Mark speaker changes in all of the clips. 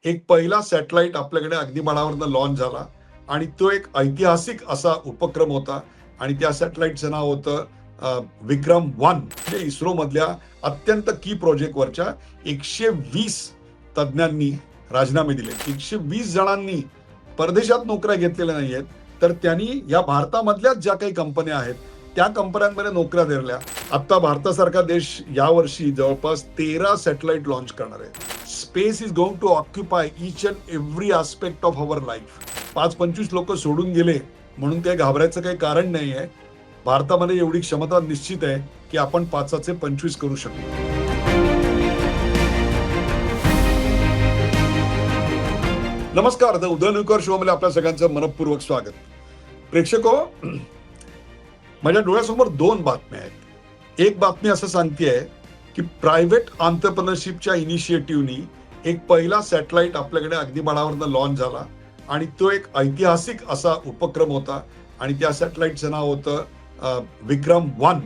Speaker 1: एक पहिला सॅटेलाइट आपल्याकडे अग्निबाणावरनं लॉन्च झाला आणि तो एक ऐतिहासिक असा उपक्रम होता आणि त्या सॅटेलाइटचं नाव होतं विक्रम-1. म्हणजे इस्रोमधल्या अत्यंत की प्रोजेक्टवरच्या 120 तज्ञांनी राजीनामे दिले. 120 जणांनी परदेशात नोकऱ्या घेतलेल्या नाहीयेत, तर त्यांनी या भारतामधल्याच ज्या काही कंपन्या आहेत, त्या कंपन्यांमध्ये नोकऱ्या दिल्या. आता भारतासारखा देश यावर्षी जवळपास 13 सॅटेलाइट लॉन्च करणार आहे. Space is going to occupy each and every aspect of our life. 5-25 लोक सोडून गेले म्हणून काही घाबरायचं काही कारण नाही आहे. भारतामध्ये एवढी क्षमता निश्चित आहे की आपण 5चे 25 करू शकतो. नमस्कार, द उदयनकर शो मध्ये आपल्या सगळ्यांचं मनपूर्वक स्वागत. प्रेक्षको, माझ्या डोळ्यासमोर 2 बातम्या आहेत. एक बातमी असं सांगतेय की प्रायव्हेट एंटरप्रेन्योरशिपच्या इनिशिएटिव्हनी एक पहिला सॅटेलाइट आपल्याकडे अग्निबाणावरनं लॉन्च झाला आणि तो एक ऐतिहासिक असा उपक्रम होता आणि त्या सॅटेलाइटचं नाव होतं विक्रम-1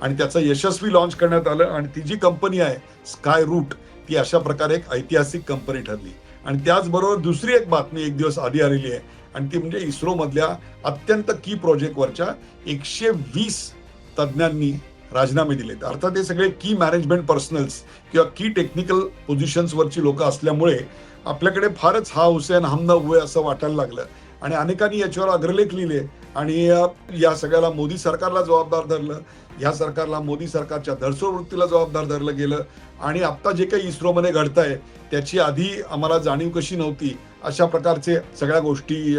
Speaker 1: आणि त्याचं यशस्वी लॉन्च करण्यात आलं आणि ती जी कंपनी आहे स्काय रूट, ती अशा प्रकारे एक ऐतिहासिक कंपनी ठरली. आणि त्याचबरोबर दुसरी एक बातमी एक दिवस आधी आलेली आहे आणि ती म्हणजे इस्रोमधल्या अत्यंत की प्रोजेक्टवरच्या 120 तज्ञांनी राजीनामे दिलेत. अर्थात हे सगळे की मॅनेजमेंट पर्सनल्स किंवा की टेक्निकल पोझिशन्सवरची लोक असल्यामुळे आपल्याकडे फारच हा हुसेन हम न हुए असं वाटायला लागलं आणि अनेकांनी याच्यावर अग्रलेख लिहिले आणि या सगळ्याला मोदी सरकारला जबाबदार धरलं. या सरकारला मोदी सरकारच्या धरसोड वृत्तीला जबाबदार धरलं गेलं आणि आता जे काही इस्रोमध्ये घडतंय त्याची आधी आम्हाला जाणीव कशी नव्हती, अशा प्रकारचे सगळ्या गोष्टी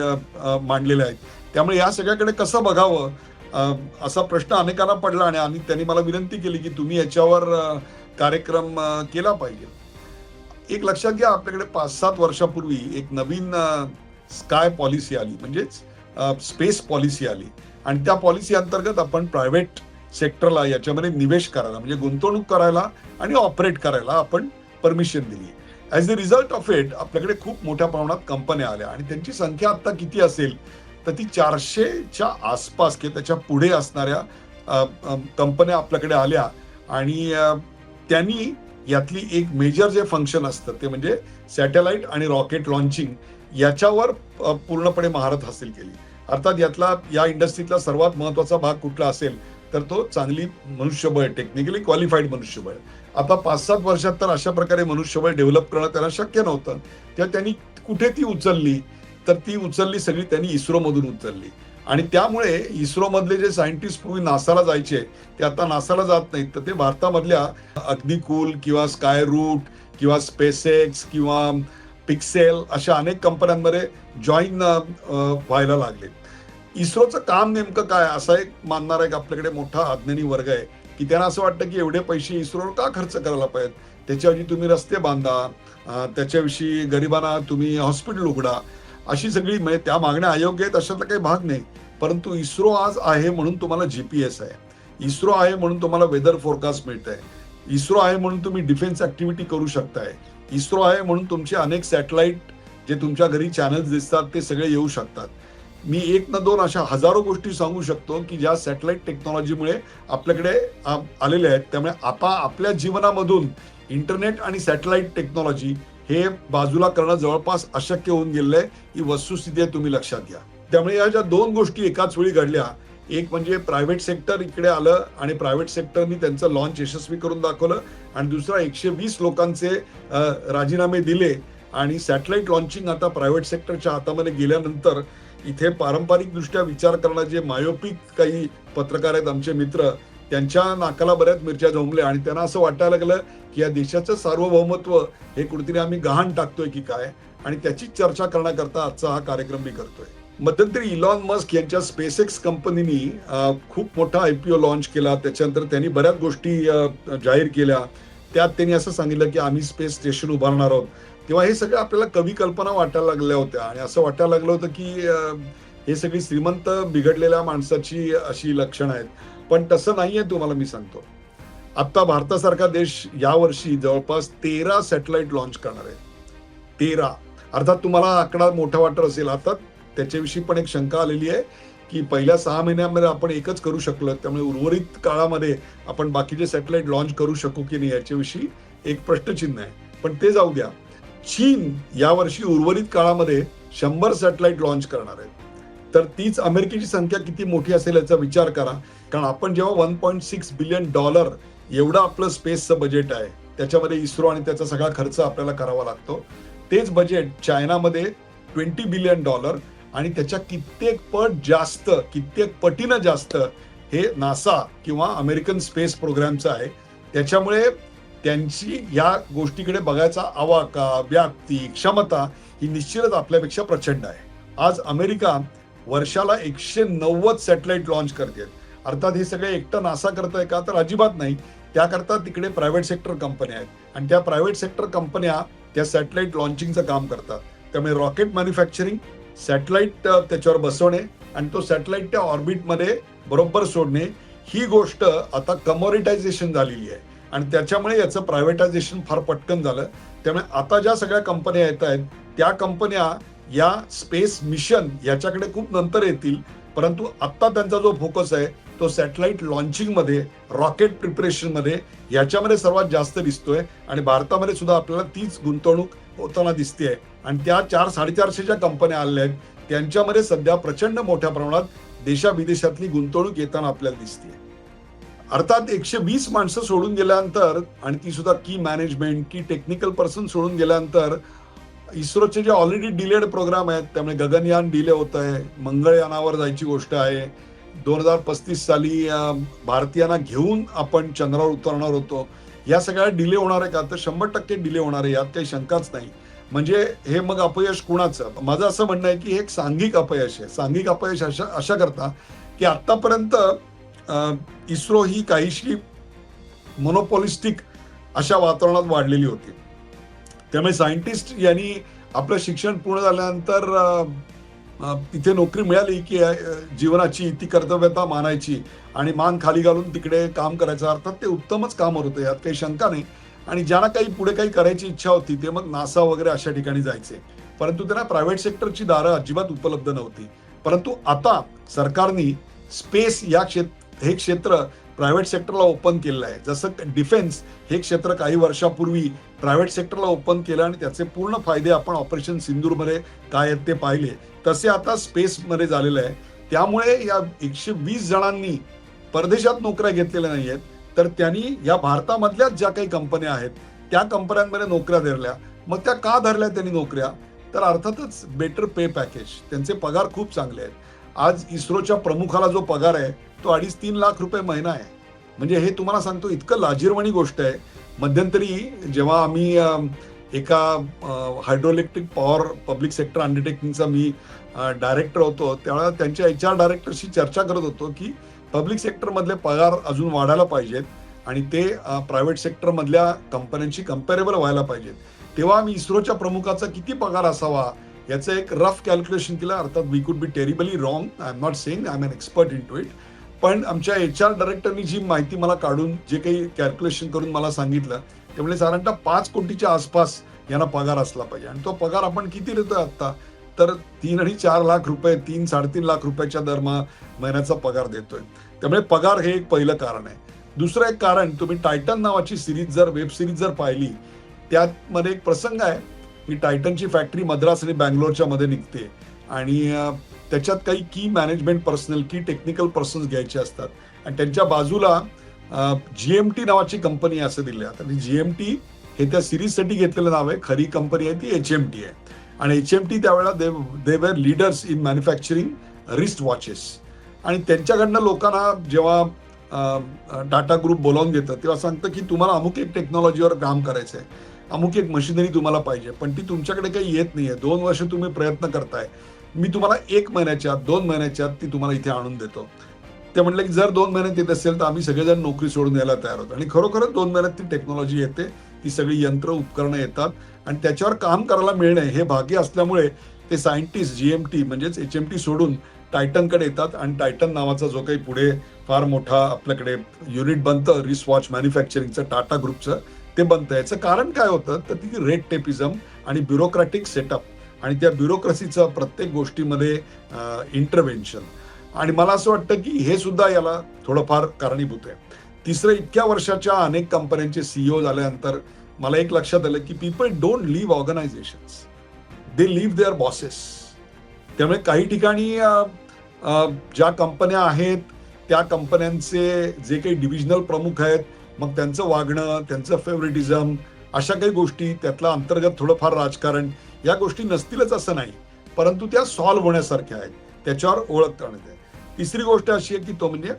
Speaker 1: मांडलेल्या आहेत. त्यामुळे या सगळ्याकडे कसं बघावं असा प्रश्न अनेकांना पडला आणि त्यांनी मला विनंती केली की तुम्ही याच्यावर कार्यक्रम केला पाहिजे. एक लक्षात घ्या, आपल्याकडे 5-7 वर्षापूर्वी एक नवीन स्काय पॉलिसी आली, म्हणजेच स्पेस पॉलिसी आली आणि त्या पॉलिसी अंतर्गत आपण प्रायव्हेट सेक्टरला याच्यामध्ये निवेश करायला, म्हणजे गुंतवणूक करायला आणि ऑपरेट करायला आपण परमिशन दिली. As a result of it आपल्याकडे खूप मोठ्या प्रमाणात कंपन्या आल्या आणि त्यांची संख्या आता किती असेल तर ती 400च्या आसपास किंवा त्याच्या पुढे असणाऱ्या कंपन्या आपल्याकडे आल्या आणि त्यांनी यातली एक मेजर जे फंक्शन असतं ते म्हणजे सॅटेलाइट आणि रॉकेट लॉन्चिंग याच्यावर पूर्णपणे महारत हासिल केली. अर्थात यातला या इंडस्ट्रीतला सर्वात महत्वाचा भाग कुठला असेल तर तो चांगली मनुष्यबळ, टेक्निकली क्वालिफाईड मनुष्यबळ. आता 5-7 वर्षात तर अशा प्रकारे मनुष्यबळ डेव्हलप करणं त्यांना शक्य नव्हतं. तेव्हा त्यांनी कुठे ती उचलली तर ती उचलली सगळी त्यांनी इस्रोमधून उचलली आणि त्यामुळे इस्रोमधले जे सायंटिस्ट पूर्वी नासाला जायचे ते आता नासाला जात नाहीत, तर ते भारतामधल्या अग्निकुल किंवा स्काय रूट किंवा स्पेसएक्स किंवा पिक्सेल अशा अनेक कंपन्यांमध्ये जॉईन व्हायला लागले. इस्रोचं काम नेमकं काय, असा एक मानणारा एक आपल्याकडे मोठा अज्ञानी वर्ग आहे की त्यांना असं वाटतं की एवढे पैसे इस्रोवर का खर्च करायला पाहिजेत, त्याच्याऐवजी तुम्ही रस्ते बांधा, त्याच्याविषयी गरिबांना तुम्ही हॉस्पिटल उघडा, अशी सगळी म्हणजे त्या मागण्या अयोग्य आहेत अशातला काही भाग नाही. परंतु इस्रो आज आहे म्हणून तुम्हाला जीपीएस आहे, इस्रो आहे म्हणून तुम्हाला वेदर फोरकास्ट मिळत आहे, इस्रो आहे म्हणून तुम्ही डिफेन्स ऍक्टिव्हिटी करू शकताय, इस्रो आहे म्हणून तुमचे अनेक सॅटेलाइट जे तुमच्या घरी चॅनल्स दिसतात ते सगळे येऊ शकतात. मी 1 ना 2 अशा हजारो गोष्टी सांगू शकतो की ज्या सॅटेलाइट टेक्नॉलॉजीमुळे आपल्याकडे आलेल्या आहेत. त्यामुळे आता आपल्या जीवनामधून इंटरनेट आणि सॅटेलाइट टेक्नॉलॉजी हे बाजूला करणं जवळपास अशक्य होऊन गेलेलं आहे. ही वस्तुस्थिती आहे, तुम्ही लक्षात घ्या. त्यामुळे या ज्या 2 गोष्टी एकाच वेळी घडल्या, एक म्हणजे प्रायव्हेट सेक्टर इकडे आलं आणि प्रायव्हेट सेक्टरनी त्यांचं लॉन्च यशस्वी करून दाखवलं आणि दुसरा 120 लोकांचे राजीनामे दिले आणि सॅटेलाइट लॉन्चिंग आता प्रायव्हेट सेक्टरच्या हातामध्ये गेल्यानंतर इथे पारंपरिकदृष्ट्या विचार करणारे जे मायोपिक काही पत्रकार आहेत आमचे मित्र, त्यांच्या नाकाला बऱ्याच मिरच्या जमल्या आणि त्यांना असं वाटायला लागलं की या देशाचं सार्वभौमत्व हे कुठेतरी आम्ही गहाण टाकतोय की काय, आणि त्याची चर्चा करण्याकरता आजचा हा कार्यक्रम मी करतोय. मध्यंतरी इलॉन मस्क यांच्या स्पेसएक्स कंपनीनी खूप मोठा IPO लॉन्च केला. त्याच्यानंतर त्यांनी बऱ्याच गोष्टी जाहीर केल्या. त्यात त्यांनी असं सांगितलं की आम्ही स्पेस स्टेशन उभारणार आहोत. तेव्हा हे सगळं आपल्याला कवी कल्पना वाटायला लागल्या होत्या आणि असं वाटायला लागलं होतं की हे सगळी श्रीमंत बिघडलेल्या माणसाची अशी लक्षणं आहेत, पण तसं नाहीये. तुम्हाला मी सांगतो, आता भारतासारखा देश यावर्षी जवळपास 13 सॅटेलाइट लॉन्च करणार आहे. 13. अर्थात तुम्हाला आकडा मोठा वाटत असेल. आता त्याच्याविषयी पण एक शंका आलेली आहे की पहिल्या 6 महिन्यांमध्ये आपण एकच करू शकलो, त्यामुळे उर्वरित काळामध्ये आपण बाकीचे सॅटेलाइट लॉन्च करू शकू की नाही याच्याविषयी एक प्रश्नचिन्ह आहे. पण ते जाऊ द्या. चीन यावर्षी उर्वरित काळामध्ये 100 सॅटेलाइट लॉन्च करणार आहे. तर तीच अमेरिकेची संख्या किती मोठी असेल याचा विचार करा. कारण आपण जेव्हा $1.6 बिलियन एवढं आपलं स्पेसचं बजेट आहे, त्याच्यामध्ये इस्रो आणि त्याचा सगळा खर्च आपल्याला करावा लागतो. तेच बजेट चायनामध्ये $20 बिलियन आणि त्याच्या कित्येक पट जास्त, कित्येक पटीनं जास्त हे नासा किंवा अमेरिकन स्पेस प्रोग्रामचं आहे. त्याच्यामुळे त्यांची या गोष्टीकडे बघायचा आवाका, व्याप्ती, क्षमता ही निश्चितच आपल्यापेक्षा प्रचंड आहे. आज अमेरिका वर्षाला 190 सॅटेलाइट लॉन्च करते. अर्थात हे सगळे एकटं नासा करतंय का, तर अजिबात नाही. त्याकरता तिकडे प्रायव्हेट सेक्टर कंपन्या आहेत आणि त्या प्रायव्हेट सेक्टर कंपन्या त्या सॅटेलाइट लॉन्चिंगचं काम करतात. त्यामुळे रॉकेट मॅन्युफॅक्चरिंग, सॅटेलाइट त्याच्यावर बसवणे आणि तो सॅटेलाइट त्या ऑर्बिटमध्ये बरोबर सोडणे, ही गोष्ट आता कमोडिटायझेशन झालेली आहे आणि त्याच्यामुळे याचं प्रायव्हेटायझेशन फार पटकन झालं. त्यामुळे आता ज्या सगळ्या कंपन्या येत आहेत त्या कंपन्या या स्पेस मिशन याच्याकडे खूप नंतर येतील, परंतु आत्ता त्यांचा जो फोकस आहे तो सॅटेलाइट लॉन्चिंगमध्ये, रॉकेट प्रिपरेशनमध्ये याच्यामध्ये सर्वात जास्त दिसतोय आणि भारतामध्ये सुद्धा आपल्याला तीच गुंतवणूक होताना दिसते. आणि त्या 400-450 ज्या कंपन्या आल्या आहेत त्यांच्यामध्ये सध्या प्रचंड मोठ्या प्रमाणात देशाविदेशातली गुंतवणूक येताना आपल्याला दिसते. अर्थात 120 माणसं सोडून गेल्यानंतर आणि ती सुद्धा की मॅनेजमेंट, की टेक्निकल पर्सन सोडून गेल्यानंतर इस्रोचे जे ऑलरेडी डिलेड प्रोग्राम आहेत, त्यामुळे गगनयान डिले होत आहे, मंगळयानावर जायची गोष्ट आहे. 2035 साली भारतीयांना घेऊन आपण चंद्रावर उतरणार होतो. या सगळ्या डिले होणार आहे का, तर 100% डिले होणार आहे, यात काही शंकाच नाही. म्हणजे हे मग अपयश कुणाचं? माझं असं म्हणणं आहे की हे एक सांघिक अपयश आहे. सांघिक अपयश अशा करता की आतापर्यंत इस्रो ही काहीशी मोनोपॉलिस्टिक अशा वातावरणात वाढलेली होती. त्यामुळे सायंटिस्ट यांनी आपलं शिक्षण पूर्ण झाल्यानंतर तिथे नोकरी मिळाली की जीवनाची ती कर्तव्यता मानायची आणि मान खाली घालून तिकडे काम करायचं. अर्थात ते उत्तमच काम होतं, यात काही शंका नाही. आणि ज्यांना काही पुढे काही करायची इच्छा होती ते मग नासा वगैरे अशा ठिकाणी जायचे, परंतु त्यांना प्रायव्हेट सेक्टरची दारं अजिबात उपलब्ध नव्हती. परंतु आता सरकारने स्पेस हे क्षेत्र प्रायव्हेट सेक्टरला ओपन केलेलं आहे. जसं डिफेन्स हे क्षेत्र काही वर्षापूर्वी प्रायव्हेट सेक्टरला ओपन केलं आणि त्याचे पूर्ण फायदे आपण ऑपरेशन सिंदूरमध्ये काय आहेत ते पाहिले, तसे आता स्पेसमध्ये झालेलं आहे. त्यामुळे या 120 जणांनी परदेशात नोकऱ्या घेतलेल्या नाही आहेत, तर त्यांनी या भारतामधल्याच ज्या काही कंपन्या आहेत त्या कंपन्यांमध्ये नोकऱ्या धरल्या. मग त्या का धरल्या त्यांनी नोकऱ्या, तर अर्थातच बेटर पे पॅकेज, त्यांचे पगार खूप चांगले आहेत. आज इस्रोच्या प्रमुखाला जो पगार आहे तो 2.5-3 लाख रुपये महिना आहे. म्हणजे हे तुम्हाला सांगतो इतकं लाजिरवाणी गोष्ट आहे. मध्यंतरी जेव्हा आम्ही एका हायड्रोइलेक्ट्रिक पॉवर पब्लिक सेक्टर अंडरटेकिंगचा मी डायरेक्टर होतो, त्यावेळेला त्यांच्या HR डायरेक्टरशी चर्चा करत होतो की पब्लिक सेक्टरमधले पगार अजून वाढायला पाहिजेत आणि ते प्रायव्हेट सेक्टरमधल्या कंपन्यांशी कम्पॅरेबल व्हायला पाहिजेत. तेव्हा आम्ही इस्रोच्या प्रमुखाचा किती पगार असावा याचं एक रफ कॅल्क्युलेशन केलं. अर्थात we could be terribly wrong, I am not saying I am an expert in to it, पण आमच्या HR डायरेक्टरनी जी माहिती मला काढून जे काही कॅल्क्युलेशन करून मला सांगितलं त्यामुळे साधारणतः 5 कोटीच्या आसपास यांना पगार असला पाहिजे. आणि तो पगार आपण किती देतोय आता, तर 3 आणि 4 लाख रुपये, 3-3.5 लाख रुपयाच्या महिन्याचा पगार देतोय. त्यामुळे पगार हे एक पहिलं कारण आहे. दुसरं एक कारण, तुम्ही टायटन नावाची वेब सिरीज जर पाहिली, त्यामध्ये एक प्रसंग आहे की टायटनची फॅक्टरी मद्रास आणि बँगलोरच्या मध्ये निघते आणि त्याच्यात काही की मॅनेजमेंट पर्सनल, की टेक्निकल पर्सन्स घ्यायचे असतात आणि त्यांच्या बाजूला GMT नावाची कंपनी असं दिली. आता GMT हे त्या सिरीजसाठी घेतलेलं नाव आहे, खरी कंपनी आहे ती HMT आहे. आणि HMT त्यावेळेला दे वर leaders in manufacturing wrist watches. आणि त्यांच्याकडनं लोकांना जेव्हा टाटा ग्रुप बोलावून घेतं तेव्हा सांगतं की तुम्हाला अमुक एक टेक्नॉलॉजीवर काम करायचं आहे, अमुक एक मशिनरी तुम्हाला पाहिजे, पण ती तुमच्याकडे काही येत नाहीये, 2 वर्ष तुम्ही प्रयत्न करताय, मी तुम्हाला 1 महिन्याच्या 2 महिन्याच्या ती तुम्हाला इथे आणून देतो. ते म्हटलं की जर 2 महिन्यात येत असेल तर आम्ही सगळेजण नोकरी सोडून यायला तयार होतो. आणि खरोखरच 2 महिन्यात ती टेक्नॉलॉजी येते, ती सगळी यंत्र उपकरणं येतात आणि त्याच्यावर काम करायला मिळणे हे भाग्य असल्यामुळे ते सायंटिस्ट GMT म्हणजेच HMT सोडून टायटनकडे येतात आणि टायटन नावाचा जो काही पुढे फार मोठा आपल्याकडे युनिट बनतं रिस्ट वॉच मॅन्युफॅक्चरिंगचं, टाटा ग्रुपचं, ते बनतं. याचं कारण काय होतं तर ती रेड टेपिझम आणि ब्युरोक्रॅटिक सेटअप आणि त्या ब्युरोक्रसीचं प्रत्येक गोष्टीमध्ये इंटरव्हेन्शन. आणि मला असं वाटतं की हे सुद्धा याला थोडंफार कारणीभूत आहे. तिसरं, इतक्या वर्षाच्या अनेक कंपन्यांचे CEO झाल्यानंतर मला एक लक्षात आलं की people don't leave organisations, they leave their bosses. त्यामुळे काही ठिकाणी ज्या कंपन्या आहेत त्या कंपन्यांचे जे काही डिव्हिजनल प्रमुख आहेत, मग त्यांचं वागणं, त्यांचं फेवरेटिझम, अशा काही गोष्टी, त्यातलं अंतर्गत थोडंफार राजकारण, या गोष्टी नसतीलच असं नाही, परंतु त्या सॉल्व्ह होण्यासारख्या आहेत, त्याच्यावर ओळख करण्यात आहे. तिसरी गोष्ट अशी आहे की तो म्हणजे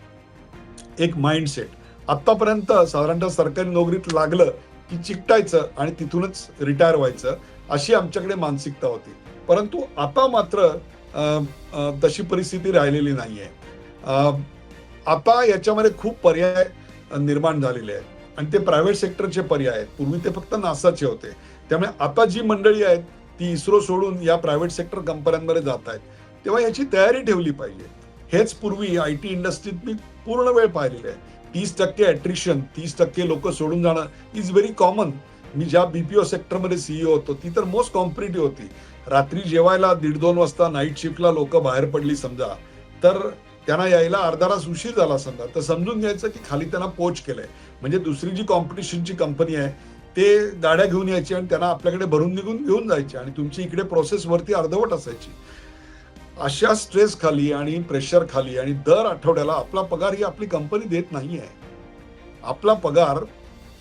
Speaker 1: एक माइंडसेट. आतापर्यंत साधारणतः सरकारी नोकरीत लागलं की चिकटायचं आणि तिथूनच रिटायर व्हायचं, अशी आमच्याकडे मानसिकता होती. परंतु आता मात्र तशी परिस्थिती राहिलेली नाहीये. आता याच्यामध्ये खूप पर्याय निर्माण झालेले आहेत आणि ते प्रायव्हेट सेक्टरचे पर्याय आहेत. पूर्वी ते फक्त नासाचे होते. त्यामुळे आता जी मंडळी आहेत ती इस्रो सोडून या प्रायव्हेट सेक्टर कंपन्यांमध्ये जात आहेत. तेव्हा याची तयारी ठेवली पाहिजे. हेच पूर्वी आयटी इंडस्ट्रीत मी पूर्ण वेळ पाहिलेलं आहे. 30% ॲट्रिशन, 30% लोक सोडून जाणं इज व्हेरी कॉमन. मी ज्या बीपीओ सेक्टरमध्ये सीईओ होतो ती तर मोस्ट कॉम्पिटिटिव्ह होती. रात्री जेवायला 1:30-2 वाजता नाईट शिफ्टला लोक बाहेर पडली समजा, तर त्यांना यायला अर्धा तास उशीर झाला समजा, तर समजून घ्यायचं की खाली त्यांना पोच केलंय. म्हणजे दुसरी जी कॉम्पिटिशनची कंपनी आहे ते गाड्या घेऊन यायची आणि त्यांना आपल्याकडे भरून निघून घेऊन जायचे आणि तुमची इकडे प्रोसेस वरती अर्धवट असायची. अशा स्ट्रेस खाली आणि प्रेशर खाली आणि दर आठवड्याला आपला पगार ही आपली कंपनी देत नाहीये. आपला पगार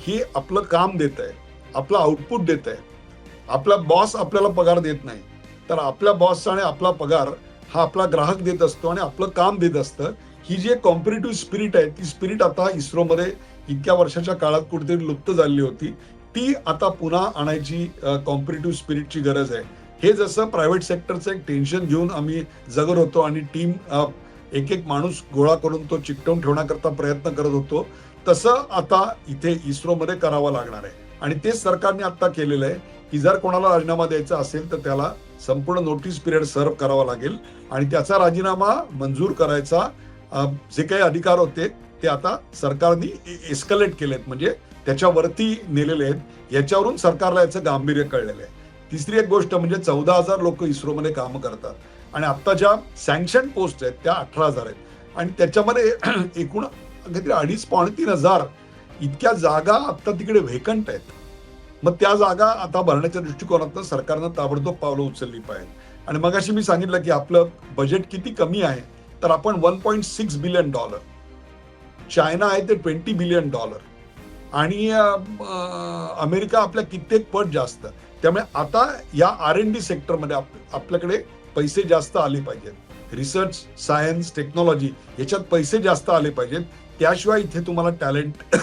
Speaker 1: ही आपलं काम देत आहे, आपला आउटपुट देत आहे. आपला बॉस आपल्याला पगार देत नाही, तर आपल्या बॉसचा आणि आपला पगार हा आपला ग्राहक देत असतो आणि आपलं काम देत असतं. ही जी कॉम्पिटिटिव्ह स्पिरिट आहे ती स्पिरिट आता इस्रोमध्ये इतक्या वर्षाच्या काळात कुठेतरी लुप्त झाली होती. ती आता पुन्हा आणायची कॉम्पिटिटिव्ह स्पिरिटची गरज आहे. हे जसं प्रायव्हेट सेक्टरचं एक टेन्शन घेऊन आम्ही जगत होतो आणि टीम एक एक माणूस गोळा करून तो चिकटवून ठेवण्याकरता प्रयत्न करत होतो, तसं आता इथे इस्रोमध्ये करावं लागणार आहे. आणि तेच सरकारने आता केलेलं आहे की जर कोणाला राजीनामा द्यायचा असेल तर त्याला संपूर्ण नोटीस पिरियड सर्व्ह करावा लागेल आणि त्याचा राजीनामा मंजूर करायचा जे काही अधिकार होते ते आता सरकारने एस्कलेट केलेत, म्हणजे त्याच्यावरती नेलेले आहेत. याच्यावरून सरकारला याचं गांभीर्य कळलेलं आहे. तिसरी एक गोष्ट म्हणजे 14,000 लोक इस्रोमध्ये काम करतात आणि आता ज्या सँक्शन पोस्ट आहेत त्या 18,000 आहेत आणि त्याच्यामध्ये एकूण काहीतरी 2,500-3,000 इतक्या जागा आता तिकडे व्हेकंट आहेत. मग त्या जागा आता भरण्याच्या दृष्टिकोनातून सरकारनं ताबडतोब पावलं उचलली पाहिजे. आणि मगाशी मी सांगितलं की आपलं बजेट किती कमी आहे, तर आपण $1.6 बिलियन, चायना आहे ते $20 बिलियन आणि अमेरिका आपल्या कित्येक पट जास्त. त्यामुळे आता या R&D सेक्टरमध्ये आपल्याकडे पैसे जास्त आले पाहिजेत. रिसर्च, सायन्स, टेक्नॉलॉजी याच्यात पैसे जास्त आले पाहिजेत. त्याशिवाय इथे तुम्हाला टॅलेंट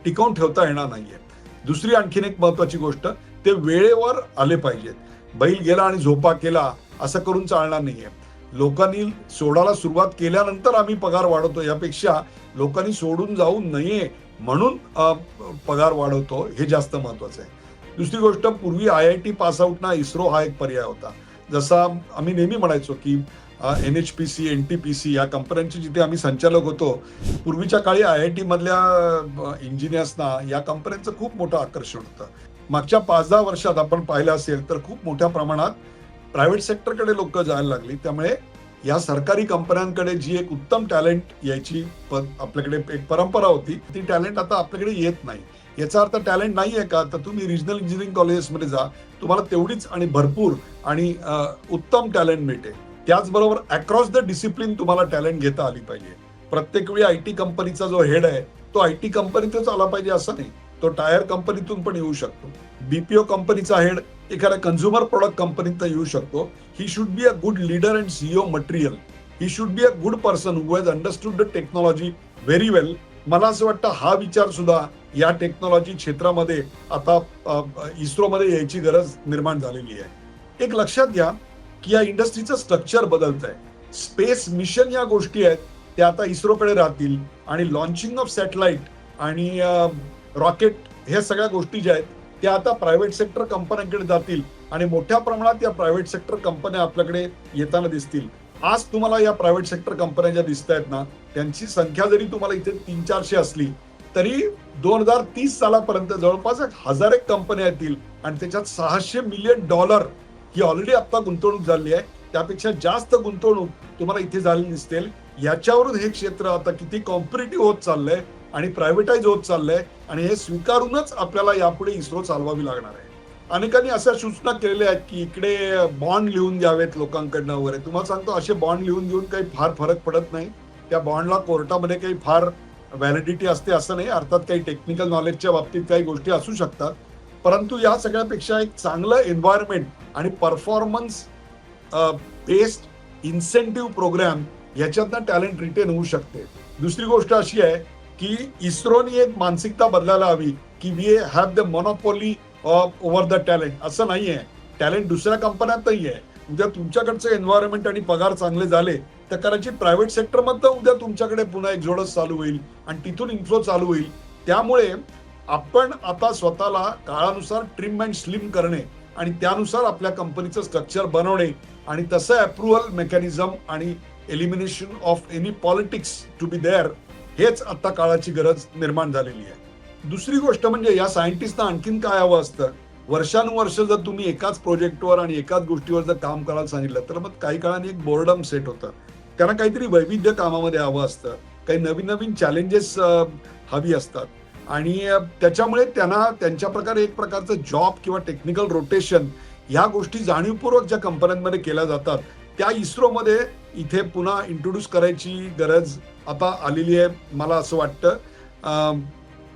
Speaker 1: टिकवून ठेवता येणार नाहीये. दुसरी आणखीन एक महत्वाची गोष्ट, ते वेळेवर आले पाहिजेत. बैल गेला आणि झोपा केला असं करून चालणार नाहीये. लोकांनी सोडायला सुरुवात केल्यानंतर आम्ही पगार वाढवतो, यापेक्षा लोकांनी सोडून जाऊ नये म्हणून पगार वाढवतो, हे जास्त महत्वाचं आहे. दुसरी गोष्ट, पूर्वी IIT पास आउट ना इस्रो हा एक पर्याय होता. जसा आम्ही नेहमी म्हणायचो की NHPC, NTPC या कंपन्यांचे जिथे आम्ही संचालक होतो, पूर्वीच्या काळी IIT मधल्या इंजिनियर्सना या कंपन्यांचं खूप मोठं आकर्षण होतं. मागच्या 5-10 वर्षात आपण पाहिलं असेल तर खूप मोठ्या प्रमाणात प्रायव्हेट सेक्टरकडे लोक जायला लागली. त्यामुळे या सरकारी कंपन्यांकडे जी एक उत्तम टॅलेंट यायची आपल्याकडे एक परंपरा होती, ती टॅलेंट आता आपल्याकडे येत नाही. याचा अर्थ टॅलेंट नाही आहे का, तर तुम्ही रिजनल इंजिनिअरिंग कॉलेजेसमध्ये जा, तुम्हाला तेवढीच आणि भरपूर आणि उत्तम टॅलेंट मिळते. त्याचबरोबर अक्रॉस द डिसिप्लिन तुम्हाला टॅलेंट घेता आली पाहिजे. प्रत्येक वेळी आयटी कंपनीचा जो हेड आहे तो आयटी कंपनीतच आला पाहिजे असं नाही, तो टायर कंपनीतून पण येऊ शकतो. बीपीओ कंपनीचा हेड एखाद्या कन्झ्युमर प्रोडक्ट कंपनीत येऊ शकतो. He should be a good leader and CEO material. He should be a good person who has understood the technology very well. मला असं वाटतं हा विचार सुद्धा या टेक्नॉलॉजी क्षेत्रामध्ये आता इस्रोमध्ये यायची गरज निर्माण झालेली आहे. एक लक्षात घ्या की या इंडस्ट्रीचं स्ट्रक्चर बदलत आहे. स्पेस मिशन या गोष्टी आहेत त्या आता इस्रोकडे राहतील आणि लॉन्चिंग ऑफ सॅटेलाइट आणि रॉकेट ह्या सगळ्या गोष्टी ज्या आहेत त्या आता प्रायव्हेट सेक्टर कंपन्यांकडे जातील आणि मोठ्या प्रमाणात या प्रायव्हेट सेक्टर कंपन्या आपल्याकडे येताना दिसतील. आज तुम्हाला या प्रायव्हेट सेक्टर कंपन्या ज्या दिसत आहेत ना, त्यांची संख्या जरी तुम्हाला इथे 300-400 असली तरी 2030 सालापर्यंत जवळपास 1000 कंपन्या येतील आणि त्याच्यात $600 मिलियन ही ऑलरेडी आता गुंतवणूक झाली आहे. त्यापेक्षा जास्त गुंतवणूक तुम्हाला इथे झालेली दिसतील. याच्यावरून हे क्षेत्र आता किती कॉम्पिटिटिव्ह होत चाललंय आणि प्रायव्हेटाईज होत चाललंय आणि हे स्वीकारूनच आपल्याला यापुढे इस्रो चालवावी लागणार आहे. अनेकांनी अशा सूचना केलेल्या आहेत की इकडे बॉन्ड लिहून द्यावेत लोकांकडनं वगैरे. तुम्हाला सांगतो असे बॉन्ड लिहून देऊन काही फार फरक पडत नाही. त्या बॉन्डला कोर्टामध्ये काही फार व्हॅलिडिटी असते असं नाही. अर्थात काही टेक्निकल नॉलेजच्या बाबतीत काही गोष्टी असू शकतात, परंतु या सगळ्यापेक्षा एक चांगलं एन्व्हायरमेंट आणि परफॉर्मन्स बेस्ड इन्सेंटिव्ह प्रोग्राम याच्यातनं टॅलेंट रिटेन होऊ शकते. दुसरी गोष्ट अशी आहे की इस्रोनी एक मानसिकता बदलायला हवी की we have the monopoly over the talent. असं नाही आहे. टॅलेंट दुसऱ्या कंपन्यात नाही आहे. उद्या तुमच्याकडचं एन्व्हायरमेंट आणि पगार चांगले झाले तर कदाचित प्रायव्हेट सेक्टरमधनं उद्या तुमच्याकडे पुन्हा एक्झोडस चालू होईल आणि तिथून इन्फ्लो चालू होईल. त्यामुळे आपण आता स्वतःला काळानुसार ट्रिम अँड स्लिम करणे आणि त्यानुसार आपल्या कंपनीचं स्ट्रक्चर बनवणे आणि तसं अप्रुव्हल मेकॅनिझम आणि elimination of any politics to be there, हेच आता काळाची गरज निर्माण झालेली आहे. दुसरी गोष्ट म्हणजे या सायंटिस्टना आणखीन काय हवं असतं. वर्षानुवर्ष जर तुम्ही एकाच प्रोजेक्टवर आणि एकाच गोष्टीवर जर काम करायला सांगितलं तर मग काही काळाने एक बोर्डम सेट होतं. त्यांना काहीतरी वैविध्य कामामध्ये हवं असतं, काही नवीन नवीन चॅलेंजेस हवी असतात आणि त्याच्यामुळे त्यांना त्यांच्या प्रकारे एक प्रकारचं जॉब किंवा टेक्निकल रोटेशन ह्या गोष्टी जाणीवपूर्वक ज्या कंपन्यांमध्ये केल्या जातात त्या इस्रोमध्ये इथे पुन्हा इंट्रोड्यूस करायची गरज आता आलेली आहे मला असं वाटतं.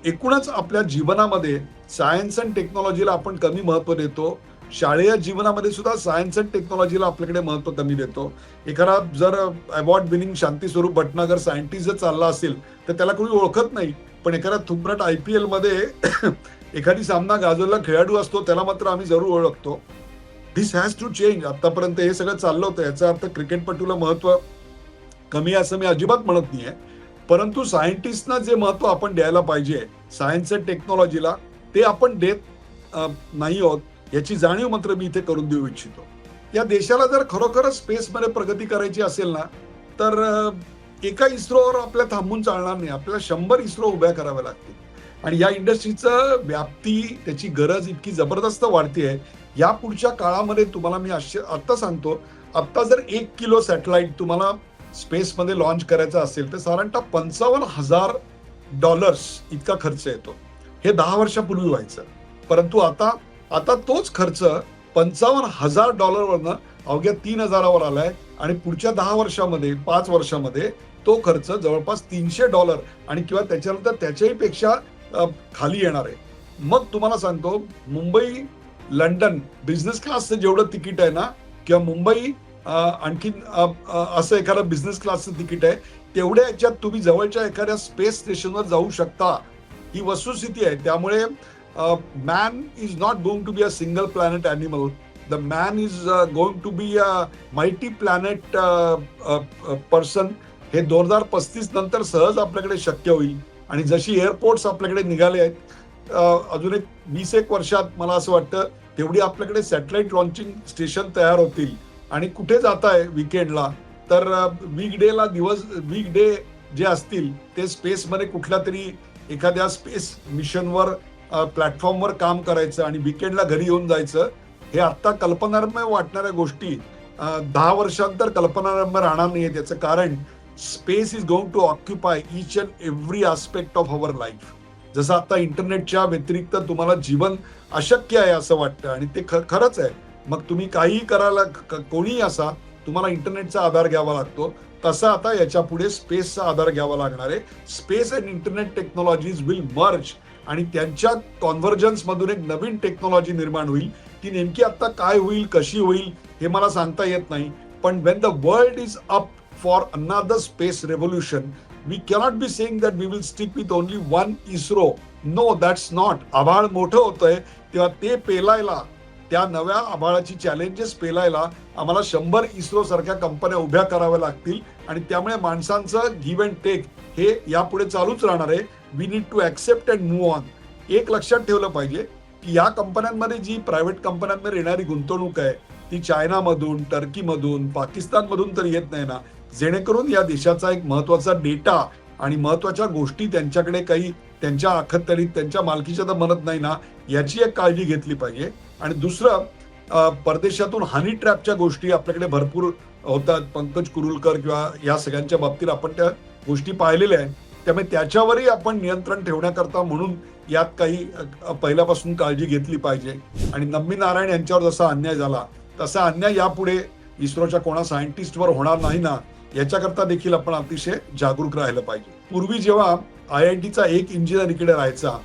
Speaker 1: एकूणच आपल्या जीवनामध्ये सायन्स अँड टेक्नॉलॉजीला आपण कमी महत्त्व देतो. शाळेय जीवनामध्ये सुद्धा सायन्स अँड टेक्नॉलॉजीला आपल्याकडे महत्त्व कमी देतो. एखादा जर award winning Shanti Swarup Bhatnagar scientist जर चालला असेल तर त्याला कोणी ओळखत नाही, पण एखादा थुमरट IPL मध्ये एखादी सामना गाजवलेला खेळाडू असतो त्याला मात्र आम्ही जरूर ओळखतो. दिस हॅज टू चेंज. आतापर्यंत हे सगळं चाललं होतं, याचा अर्थ क्रिकेटपटूला महत्त्व कमी आहे असं मी अजिबात म्हणत नाहीये, परंतु सायंटिस्टना जे महत्त्व आपण द्यायला पाहिजे सायन्स अँड टेक्नॉलॉजीला ते आपण देत नाही आहोत याची जाणीव मात्र मी इथे करून देऊ इच्छितो. या देशाला जर खरोखरच स्पेसमध्ये प्रगती करायची असेल ना तर एका इस्रोवर आपल्या थांबून चालणार नाही. आपल्याला 100 इस्रो उभ्या कराव्या लागतील आणि या इंडस्ट्रीचं व्याप्ती त्याची गरज इतकी जबरदस्त वाढते आहे. या पुढच्या काळामध्ये तुम्हाला मी आत्ता सांगतो, आत्ता जर 1 किलो सॅटेलाइट तुम्हाला स्पेसमध्ये लॉन्च करायचा असेल तर साधारणतः $55,000 इतका खर्च येतो. हे 10 वर्षापूर्वी व्हायचं, परंतु आता तोच खर्च $55,000 वरनं अवघ्या 3,000वर आलाय आणि पुढच्या 10 वर्षामध्ये 5 वर्षामध्ये तो खर्च जवळपास $300 आणि किंवा त्याच्यानंतर त्याच्याही पेक्षा खाली येणार आहे. मग तुम्हाला सांगतो मुंबई लंडन बिझनेस क्लासचं जेवढं तिकीट आहे ना किंवा मुंबई आणखीन असं एखादं बिझनेस क्लासचं तिकीट आहे तेवढ्या याच्यात तुम्ही जवळच्या एखाद्या स्पेस स्टेशनवर जाऊ शकता. ही वस्तुस्थिती आहे. त्यामुळे man is not going to be a single planet animal. The man is going to be a multi planet person. हे 2035 नंतर सहज आपल्याकडे शक्य होईल आणि जशी एअरपोर्ट्स आपल्याकडे निघाले आहेत अजून एक 20-1 वर्षात मला असं वाटतं तेवढी आपल्याकडे सॅटेलाइट लॉन्चिंग स्टेशन तयार होतील. आणि कुठे जात आहे विकेंडला तर वीकडे जे असतील ते स्पेसमध्ये कुठल्या तरी एखाद्या स्पेस मिशनवर प्लॅटफॉर्मवर काम करायचं आणि विकेंडला घरी येऊन जायचं. हे आत्ता कल्पनारम्य वाटणाऱ्या गोष्टी 10 वर्षांतर कल्पनारम्य राहणार नाहीये. त्याचं कारण space is going to occupy each and every aspect of our life. जसं आता इंटरनेटच्या व्यतिरिक्त तुम्हाला जीवन अशक्य आहे असं वाटतं आणि ते खरंच आहे. मग तुम्ही काहीही करायला कोणीही असा तुम्हाला इंटरनेटचा आधार घ्यावा लागतो. तसा आता याच्या पुढे स्पेसचा आधार घ्यावा लागणार आहे. Space and internet technologies will merge आणि त्यांच्या कॉन्व्हर्जन्स मधून एक नवीन टेक्नॉलॉजी निर्माण होईल. ती नेमकी आता काय होईल कशी होईल हे मला सांगता येत नाही, पण when the world is up for another space revolution we cannot be saying that we will stick with only one ISRO. No, that's not. आभाळ मोठं होतंय तेव्हा ते पेलायला त्या नव्या आभाळाची चॅलेंजेस पेलायला आम्हाला 100 इस्रो सारख्या कंपन्या उभ्या कराव्या लागतील आणि त्यामुळे माणसांचं गिव्ह अँड टेक हे यापुढे चालूच राहणार आहे. We need to accept and move on. एक लक्षात ठेवलं पाहिजे की या कंपन्यांमध्ये जी प्रायव्हेट कंपन्यांमध्ये येणारी गुंतवणूक आहे ती चायनामधून, टर्कीमधून, पाकिस्तानमधून तर येत नाही ना, जेणेकरून या देशाचा एक महत्वाचा डेटा आणि महत्वाच्या गोष्टी त्यांच्याकडे काही त्यांच्या अखत्यारीत त्यांच्या मालकीच्या तर म्हणत नाही ना, याची एक काळजी घेतली पाहिजे. आणि दुसरं परदेशातून हनी ट्रॅपच्या गोष्टी आपल्याकडे भरपूर होतात. पंकज कुरुलकर किंवा या सगळ्यांच्या बाबतीत आपण त्या गोष्टी पाहिलेल्या आहेत. त्यामुळे त्याच्यावरही आपण नियंत्रण ठेवण्याकरता म्हणून यात काही पहिल्यापासून काळजी घेतली पाहिजे. आणि नम्मी नारायण यांच्यावर जसा अन्याय झाला तसा अन्याय यापुढे इस्रोच्या कोणा सायंटिस्टवर होणार नाही ना, याच्याकरता देखील आपण अतिशय जागरूक राहिलं पाहिजे. पूर्वी जेव्हा IITचा एक इंजिनियर इकडे राहायचा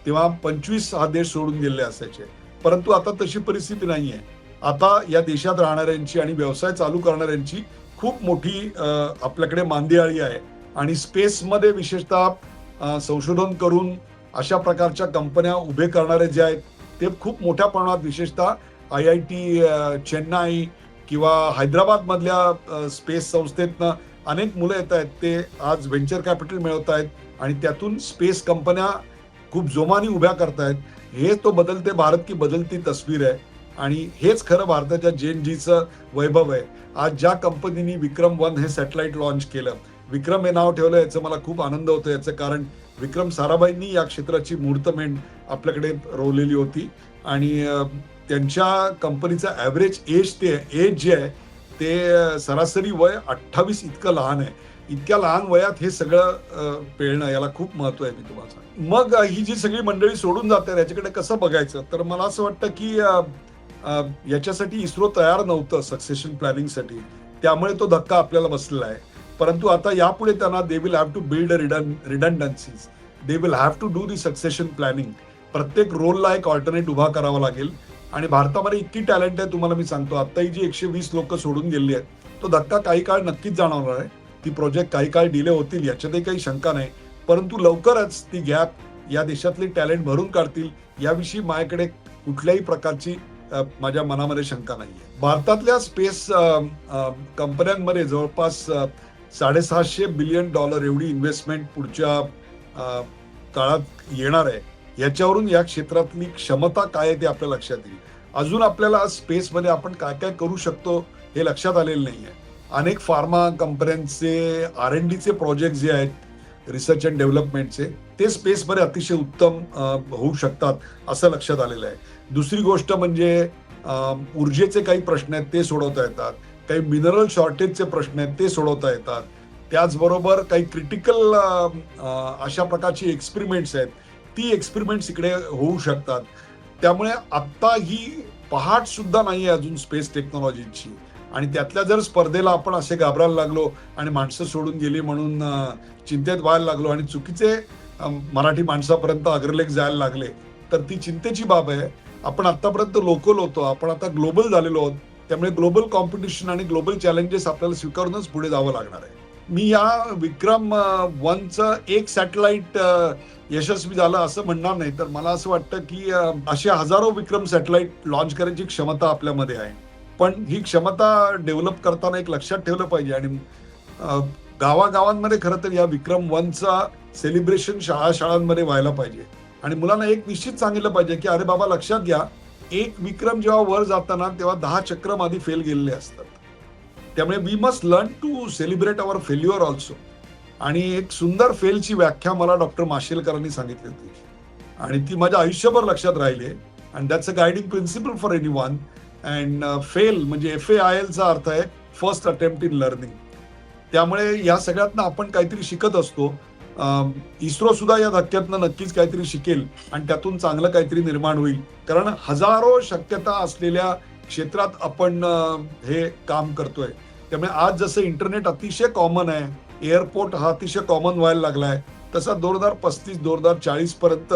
Speaker 1: तेव्हा 25 हा देश सोडून गेलेले असायचे, परंतु आता तशी परिस्थिती नाहीये. आता या देशात राहणाऱ्यांची आणि व्यवसाय चालू करणाऱ्यांची खूप मोठी आपल्याकडे मांदियाळी आहे. आणि स्पेसमध्ये विशेषतः संशोधन करून अशा प्रकारच्या कंपन्या उभे करणारे जे आहेत ते खूप मोठ्या प्रमाणात विशेषतः IIT चेन्नई किंवा हैदराबादमधल्या स्पेस संस्थेतनं अनेक मुलं येत आहेत. ते आज व्हेंचर कॅपिटल मिळवत आहेत आणि त्यातून स्पेस कंपन्या खूप जोमाने उभ्या करतायत. हे तो बदलते भारत की बदलती तस्वीर आहे आणि हेच खरं भारताच्या JNGचं वैभव आहे. आज ज्या कंपनीने विक्रम-1 हे सॅटेलाइट लॉन्च केलं, विक्रम हे नाव ठेवलं, याचं मला खूप आनंद होतो. याचं कारण विक्रम साराभाईंनी या क्षेत्राची मुहूर्तमेढ आपल्याकडे रोवलेली होती आणि त्यांच्या कंपनीचा ॲव्हरेज एज जे आहे ते सरासरी वय 28 इतकं लहान आहे. इतक्या लहान वयात हे सगळं पेलणं याला खूप महत्व आहे. मी तुम्हाला सांगतो. मग ही जी सगळी मंडळी सोडून जाते याच्याकडे कसं बघायचं, तर मला असं वाटतं की याच्यासाठी इस्रो तयार नव्हतं सक्सेशन प्लॅनिंगसाठी, त्यामुळे तो धक्का आपल्याला बसलेला आहे. परंतु आता यापुढे त्यांना they will have to build redundancies, they will have to do the succession planning. प्रत्येक रोलला एक ऑल्टरनेट उभा करावा लागेल आणि भारतामध्ये इतकी टॅलेंट आहे तुम्हाला मी सांगतो. आता ही जी 120 लोक सोडून गेली आहेत, तो धक्का काही काळ नक्कीच जाणवणार आहे. ती प्रोजेक्ट काही काळ डिले होतील याच्यातही काही शंका नाही, परंतु लवकरच ती गॅप या देशातली टॅलेंट भरून काढतील याविषयी माझ्याकडे कुठल्याही प्रकारची माझ्या मनामध्ये शंका नाहीये. भारतातल्या स्पेस कंपन्यांमध्ये जवळपास $650 बिलियन एवढी इन्व्हेस्टमेंट पुढच्या काळात येणार आहे. याच्यावरून या क्षेत्रातली क्षमता काय आहे ते आपल्या लक्षात येईल. अजून आपल्याला स्पेसमध्ये आपण काय काय करू शकतो हे लक्षात आलेलं नाहीये. अनेक फार्मा कंपन्यांचे R&Dचे प्रोजेक्ट जे आहेत रिसर्च अँड डेव्हलपमेंटचे, ते स्पेसमध्ये अतिशय उत्तम होऊ शकतात असं लक्षात आलेलं आहे. दुसरी गोष्ट म्हणजे ऊर्जेचे काही प्रश्न आहेत ते सोडवता येतात, काही मिनरल शॉर्टेजचे प्रश्न आहेत ते सोडवता येतात. त्याचबरोबर काही क्रिटिकल अशा प्रकारची एक्सपेरिमेंट्स आहेत, ती एक्सपेरिमेंट्स इकडे होऊ शकतात. त्यामुळे आत्ता ही पहाट सुद्धा नाही आहे अजून स्पेस टेक्नॉलॉजीची. आणि त्यातल्या जर स्पर्धेला आपण असे घाबरायला लागलो आणि माणसं सोडून गेली म्हणून चिंतेत व्हायला लागलो आणि चुकीचे मराठी माणसापर्यंत अग्रलेख जायला लागले, तर ती चिंतेची बाब आहे. आपण आतापर्यंत लोकल होतो, आपण आता ग्लोबल झालेलो आहोत. त्यामुळे ग्लोबल कॉम्पिटिशन आणि ग्लोबल चॅलेंजेस आपल्याला स्वीकारूनच पुढे जावं लागणार आहे. मी या विक्रम-1चं एक सॅटेलाइट यशस्वी झालं असं म्हणणार नाही, तर मला असं वाटतं की असे हजारो विक्रम सॅटेलाइट लॉन्च करायची क्षमता आपल्यामध्ये आहे. पण ही क्षमता डेव्हलप करताना एक लक्षात ठेवलं पाहिजे आणि गावागावांमध्ये खरं तर या विक्रम-1चा सेलिब्रेशन शाळांमध्ये व्हायला पाहिजे. आणि मुलांना एक निश्चित सांगितलं पाहिजे की अरे बाबा लक्षात घ्या, एक विक्रम जेव्हा वर जाताना तेव्हा 10 चक्रम आधी फेल गेलेले असतात. त्यामुळे we must learn to celebrate our failure also. आणि एक सुंदर फेलची व्याख्या मला डॉक्टर माशेलकरांनी सांगितली होती आणि ती माझ्या आयुष्यभर लक्षात राहिली. And that's a guiding principle for anyone. And fail म्हणजे FAILचा अर्थ आहे फर्स्ट अटेम्प्ट इन लर्निंग. त्यामुळे या सगळ्यातनं आपण काहीतरी शिकत असतो. इस्रो सुद्धा या धक्क्यातनं नक्कीच काहीतरी शिकेल आणि त्यातून चांगलं काहीतरी निर्माण होईल. कारण हजारो शक्यता असलेल्या क्षेत्रात आपण हे काम करतोय. त्यामुळे आज जसं इंटरनेट अतिशय कॉमन आहे, एअरपोर्ट हा अतिशय कॉमन व्हायला लागलाय, तसा 2035-2040 पर्यंत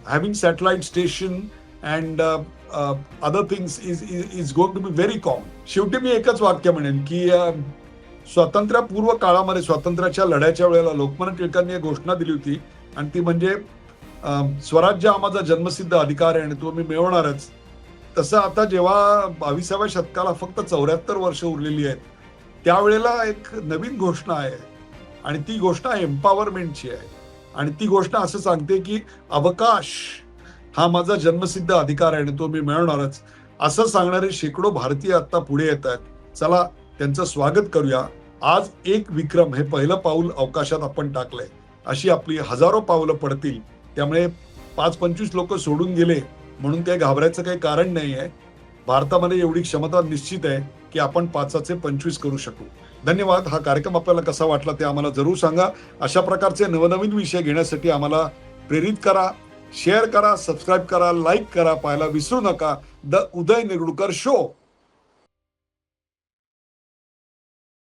Speaker 1: having satellite station and other things is going to be very common. शेवटी मी एकच वाक्य म्हणेन की स्वातंत्र्यपूर्व काळामध्ये स्वातंत्र्याच्या लढ्याच्या वेळेला लोकमान्य टिळकांनी एक घोषणा दिली होती आणि ती म्हणजे स्वराज्य हा माझा जन्मसिद्ध अधिकार आहे आणि तो मी मिळवणारच. तसं आता जेव्हा 22व्या शतकाला फक्त 74 वर्ष उरलेली आहेत, त्यावेळेला एक नवीन घोषणा आहे आणि ती घोषणा एम्पॉवरमेंटची आहे. आणि ती घोषणा असं सांगते की अवकाश हा माझा जन्मसिद्ध अधिकार आहे आणि तो मी मिळवणारच. असं सांगणारे शेकडो भारतीय आता पुढे येत आहेत. चला त्यांचं स्वागत करूया. आज एक विक्रम हे पहिलं पाऊल अवकाशात आपण टाकलंय. अशी आपली हजारो पावलं पडतील. त्यामुळे 5-25 लोक सोडून गेले म्हणून काही घाबरायचं काही कारण नाही आहे. भारतामध्ये एवढी क्षमता निश्चित आहे की आपण 5चे 25 करू शकू. धन्यवाद. हा कार्यक्रम आपल्याला कसा वाटला ते आम्हाला जरूर सांगा. अशा प्रकारचे नवनवीन विषय घेण्यासाठी आम्हाला प्रेरित करा, शेअर करा, सबस्क्राईब करा, लाईक करा, पाहायला विसरू नका द उदय निरगुडकर शो.